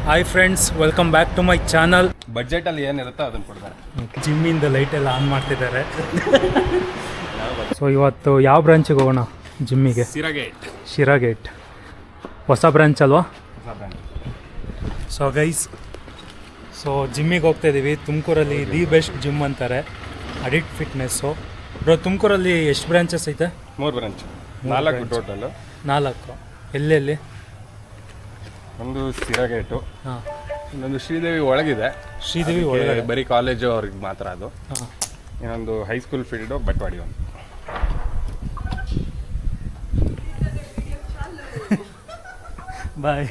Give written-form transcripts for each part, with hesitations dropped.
Hi friends, welcome back to my channel. ಬಡ್ಜೆಟಲ್ಲಿ ಏನಿರುತ್ತೋ ಅದನ್ನು ಕೊಡ್ತಾರೆ. ಜಿಮ್ಮಿಂದ ಲೈಟೆಲ್ಲ ಆನ್ ಮಾಡ್ತಿದ್ದಾರೆ. ಸೊ ಇವತ್ತು ಯಾವ ಬ್ರಾಂಚಿಗೆ ಹೋಗೋಣ ಜಿಮ್ಮಿಗೆ? ಶಿರಾಗೇಟ್ ಹೊಸ ಬ್ರಾಂಚ್ ಅಲ್ವಾ? ಸೊ ಗೈಸ್, ಸೊ ಜಿಮ್ಮಿಗೆ ಹೋಗ್ತಾ ಇದ್ದೀವಿ. ತುಮಕೂರಲ್ಲಿ ದಿ ಬೆಸ್ಟ್ ಜಿಮ್ ಅಂತಾರೆ, ಅಡಿಕ್ಟ್ ಫಿಟ್ನೆಸ್ಸು. ಬ್ರೋ, ತುಮಕೂರಲ್ಲಿ ಎಷ್ಟು ಬ್ರಾಂಚಸ್ ಐತೆ? 3 ಬ್ರಾಂಚ್, 4 ಟೋಟಲ್. 4 ಎಲ್ಲೆಲ್ಲಿ? ಒಂದು ಶಿರಾಗೇಟು, ಹಾಂ, ಇನ್ನೊಂದು ಶ್ರೀದೇವಿ ಒಳಗಿದೆ. ಶ್ರೀದೇವಿ ಒಳಗಡೆ ಬರೀ ಕಾಲೇಜು ಅವ್ರಿಗೆ ಮಾತ್ರ ಅದು. ಹಾಂ, ಇನ್ನೊಂದು ಹೈಸ್ಕೂಲ್ ಫೀಲ್ಡು ಬಟ್ವಾಡಿ ಒಂದು. ಬಾಯ್.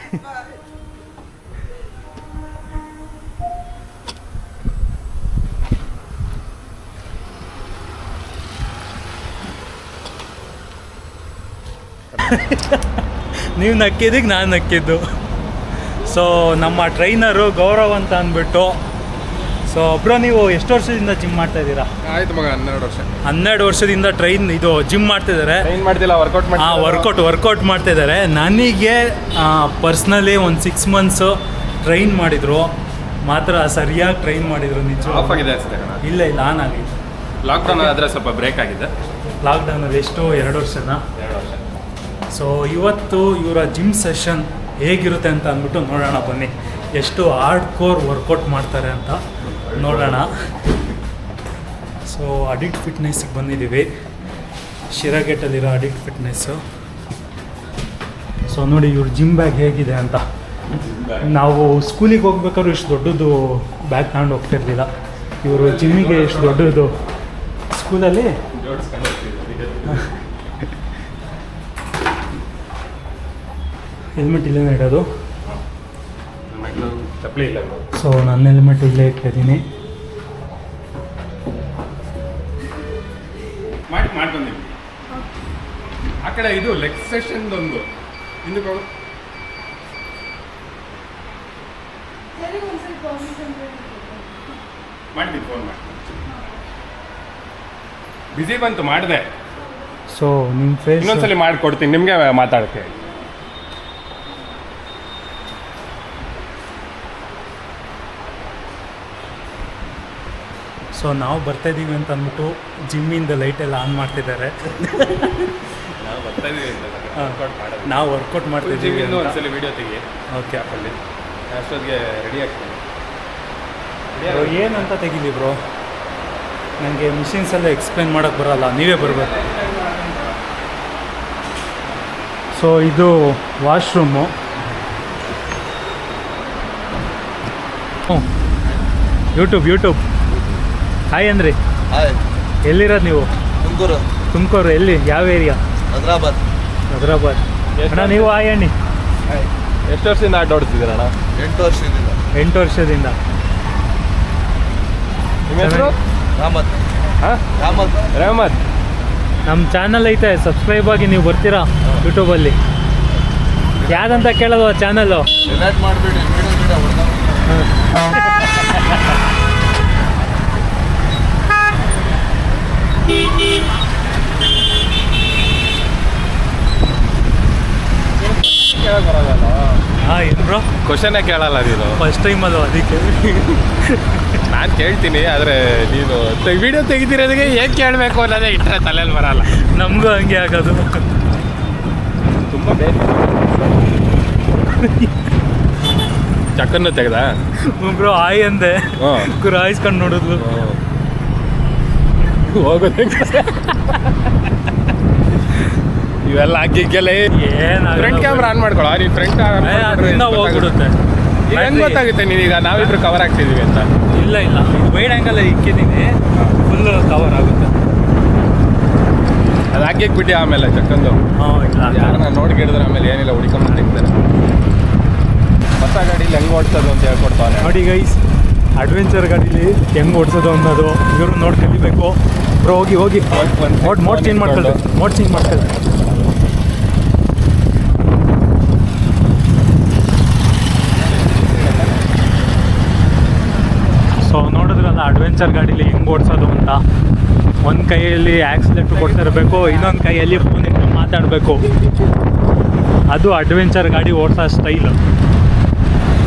ನೀವು ನಕ್ಕಿದ್ದಕ್ಕೆ ನಾನು ನಕ್ಕಿದ್ದು. ಸೊ ನಮ್ಮ ಟ್ರೈನರು ಗೌರವ್ ಅಂತ ಅಂದ್ಬಿಟ್ಟು. ಸೊ ಒಬ್ಬರು, ನೀವು ಎಷ್ಟು ವರ್ಷದಿಂದ ಜಿಮ್ ಮಾಡ್ತಾ ಇದ್ದೀರಾ? ಆಯ್ತು ಮಗ, 12 ವರ್ಷ. 12 ವರ್ಷದಿಂದ ಜಿಮ್ ಮಾಡ್ತಿದ್ದಾರೆ. ಟ್ರೈನ್ ಮಾಡ್ತಿಲ್ಲ, ವರ್ಕೌಟ್ ಮಾಡ್ತಿದ್ದಾರೆ. ನನಗೆ ಪರ್ಸ್ನಲಿ ಒಂದು 6 ಮಂತ್ಸು ಟ್ರೈನ್ ಮಾಡಿದರು, ಮಾತ್ರ ಸರಿಯಾಗಿ ಟ್ರೈನ್ ಮಾಡಿದರು. ನಿಜ ಆಫ್ ಆಗಿದೆ ಅಷ್ಟೇ. ಇಲ್ಲ ಆನ್ ಆಗಿದೆ. ಲಾಕ್ಡೌನ್ ಆದರೆ ಸ್ವಲ್ಪ ಬ್ರೇಕ್ ಆಗಿದೆ. ಲಾಕ್ಡೌನಲ್ಲಿ ಎಷ್ಟು 2 ವರ್ಷನಾ? 2 ವರ್ಷ. ಸೊ ಇವತ್ತು ಇವರ ಜಿಮ್ ಸೆಷನ್ ಹೇಗಿರುತ್ತೆ ಅಂತ ಅಂದ್ಬಿಟ್ಟು ನೋಡೋಣ ಬನ್ನಿ. ಎಷ್ಟು ಹಾರ್ಡ್ ಕೋರ್ ವರ್ಕೌಟ್ ಮಾಡ್ತಾರೆ ಅಂತ ನೋಡೋಣ. ಸೊ ಅಡಿಕ್ಟ್ ಫಿಟ್ನೆಸ್ಸಿಗೆ ಬಂದಿದ್ದೀವಿ, ಶಿರಾಗೇಟಲ್ಲಿರೋ ಅಡಿಕ್ಟ್ ಫಿಟ್ನೆಸ್ಸು. ಸೊ ನೋಡಿ ಇವ್ರ ಜಿಮ್ ಬ್ಯಾಗ್ ಹೇಗಿದೆ ಅಂತ. ನಾವು ಸ್ಕೂಲಿಗೆ ಹೋಗ್ಬೇಕಾದ್ರೂ ಇಷ್ಟು ದೊಡ್ಡದು ಬ್ಯಾಗ್ ತಗೊಂಡು ಹೋಗ್ತಿರ್ಲಿಲ್ಲ. ಇವರು ಜಿಮ್ಮಿಗೆ ಇಷ್ಟು ದೊಡ್ಡದು ಸ್ಕೂಲಲ್ಲಿ ಹೆಲ್ಮೆಟ್ ಇಲ್ಲೇ ಇಡೋದು. ಚಪ್ಪಲಿ ಇಲ್ಲ. ಸೊ ನನ್ನ ಹೆಲ್ಮೆಟ್ ಇಲ್ಲೇ ಇಟ್ಟಿದ್ದೀನಿ. ಮಾಡ್ಕೊಂಡಿ ಆ ಕಡೆ ಇದು ಲೆಗ್ ಸೆಷನ್ ಒಂದು ಹಿಂದಕ್ಕೆ ಹೋಗು. ಮಾಡ್ತೀನಿ, ಫೋನ್ ಮಾಡ್ತೀನಿ. ಬಿಸಿ ಬಂತು, ಮಾಡಿದೆ. ಸೊ ನಿಮ್ಮ ಫೇಸ್ ಇನ್ನೊಂದ್ಸಲಿ ಮಾಡಿಕೊಡ್ತೀನಿ ನಿಮಗೆ ಮಾತಾಡೋಕ್ಕೆ. ಸೊ ನಾವು ಬರ್ತಾಯಿದ್ದೀವಿ ಅಂತ ಅಂದ್ಬಿಟ್ಟು ಜಿಮ್ಮಿಂದ ಲೈಟೆಲ್ಲ ಆನ್ ಮಾಡ್ತಿದ್ದಾರೆ. ನಾವು ವರ್ಕೌಟ್ ಮಾಡ್ತಿದ್ದೀವಿ. ಒಂದ್ಸಲಿ ವಿಡಿಯೋ ತೆಗಿ. ಓಕೆ, ಆ್ಯಪಲ್ಲಿ ಅಷ್ಟೊತ್ತಿಗೆ ರೆಡಿ ಆಗ್ತೀನಿ. ಏನಂತ ತೆಗೀಲಿ ಬ್ರೋ? ನನಗೆ ಮಿಷಿನ್ಸ್ ಎಲ್ಲ ಎಕ್ಸ್ಪ್ಲೇನ್ ಮಾಡೋಕ್ಕೆ ಬರೋಲ್ಲ, ನೀವೇ ಬರಬೇಕು. ಸೊ ಇದು ವಾಶ್ರೂಮು. ಯೂಟ್ಯೂಬ್ ಹಾಯ್ ಅಂದ್ರಿ. ಹಾಯ್. ಎಲ್ಲಿರೋದು ನೀವು? ತುಮಕೂರು. ಎಲ್ಲಿ, ಯಾವ ಏರಿಯಾ? ಹೈದರಾಬಾದ್. ಅಣ್ಣ ನೀವು ಹಾಯ್ ಅಣ್ಣಿ. ಎಷ್ಟು ವರ್ಷದಿಂದ ಆಟ ಆಡ್ತಿದ್ದೀರ ಅಣ್ಣ? 8 ವರ್ಷದಿಂದ. 8 ವರ್ಷದಿಂದ. ನಿಮ್ಮ ಹೆಸರು? ರಹಮತ್. ನಮ್ಮ ಚಾನಲ್ ಐತೆ, ಸಬ್ಸ್ಕ್ರೈಬ್ ಆಗಿ ನೀವು ಬರ್ತೀರಾ ಯೂಟ್ಯೂಬಲ್ಲಿ. ಯಾವ್ದಂತ ಕೇಳೋದು ಚಾನಲ್ಲು? ಡಿಲೀಟ್ ಮಾಡಿಬಿಡಿ, ಕೇಳಕ್ ಬರೋದಲ್ಲ. ಹಾಂ, ಏನು ಬ್ರೋ? ಕ್ವಶನೇ ಕೇಳಲ್ಲ ನೀನು. ಫಸ್ಟ್ ಟೈಮ್ ಅದು, ಅದಕ್ಕೆ ನಾನು ಕೇಳ್ತೀನಿ, ಆದರೆ ನೀನು ವಿಡಿಯೋ ತೆಗಿತಿರೋದಕ್ಕೆ ಹೇಗೆ ಕೇಳಬೇಕು ಅನ್ನೋದೇ ಇಟ್ಟರೆ ತಲೆಯಲ್ಲಿ ಬರಲ್ಲ. ನಮಗೂ ಹಂಗೆ ಆಗೋದು. ತುಂಬ ಬೇಕು. ಚಕ್ಕನ್ನು ತೆಗ್ದ ಬ್ರೋ ಹಾಯ್ ಅಂದೆ, ಗುರಾಯಿಸ್ಕೊಂಡು ನೋಡಿದ್ಲು. ಹೋಗೋದು ಇವೆಲ್ಲ ಹಾಕಿಕ್ಕೆಲ್ಲ ಏನು ಫ್ರಂಟ್ ಕ್ಯಾಮ್ರಾ ಆನ್ ಮಾಡ್ಕೊಳ್ಳೋ. ನೀನು ಫ್ರಂಟ್ ಅದರಿಂದ ಹೋಗ್ಬಿಡುತ್ತೆ. ಹೆಂಗೆ ಗೊತ್ತಾಗುತ್ತೆ ನೀನೀಗ ನಾವಿಬ್ರು ಕವರ್ ಆಗ್ತಿದ್ದೀವಿ ಅಂತ? ಇಲ್ಲ ಇದು ವೈಡ್ ಆ್ಯಂಗಲ್ ಇಕ್ಕಿದ್ದೀನಿ, ಫುಲ್ ಕವರ್ ಆಗುತ್ತೆ. ಅದು ಹಾಕಿಕ್ಬಿಟ್ಟು ಆಮೇಲೆ ಚಕ್ಕಂದು ಯಾರನ್ನ ನೋಡಿ ಗಿಡಿದ್ರೆ ಆಮೇಲೆ ಏನಿಲ್ಲ ಹುಡ್ಕೊಂಡ್ ತೆಗ್ತಾರೆ. ಹೊಸ ಗಾಡೀಲಿ ಹೆಂಗೆ ಓಡಿಸೋದು ಅಂತ ಹೇಳ್ಕೊಡ್ತಾನೆ ನೋಡಿ ಗೈಸ್. ಅಡ್ವೆಂಚರ್ ಗಾಡೀಲಿ ಹೆಂಗೆ ಓಡಿಸೋದು ಅನ್ನೋದು ಇವರು ನೋಡಿ ಕಲಿಬೇಕು. ಬ್ರೋ ಹೋಗಿ ಮೋಡ್ ಚೇಂಜ್ ಮಾಡ್ಕೊಳ್ಳಿ. ಸೊ ನೋಡಿದ್ರಲ್ಲ ಅಡ್ವೆಂಚರ್ ಗಾಡೀಲಿ ಹೆಂಗೆ ಓಡಿಸೋದು ಅಂತ. ಒಂದು ಕೈಯಲ್ಲಿ ಆಕ್ಸಿಲೇಟ್ರ್ ಕೊಡ್ತಿರಬೇಕು, ಇನ್ನೊಂದು ಕೈಯಲ್ಲಿ ಫೋನ್ ಇಟ್ಟು ಮಾತಾಡಬೇಕು. ಅದು ಅಡ್ವೆಂಚರ್ ಗಾಡಿ ಓಡಿಸೋ ಸ್ಟೈಲು.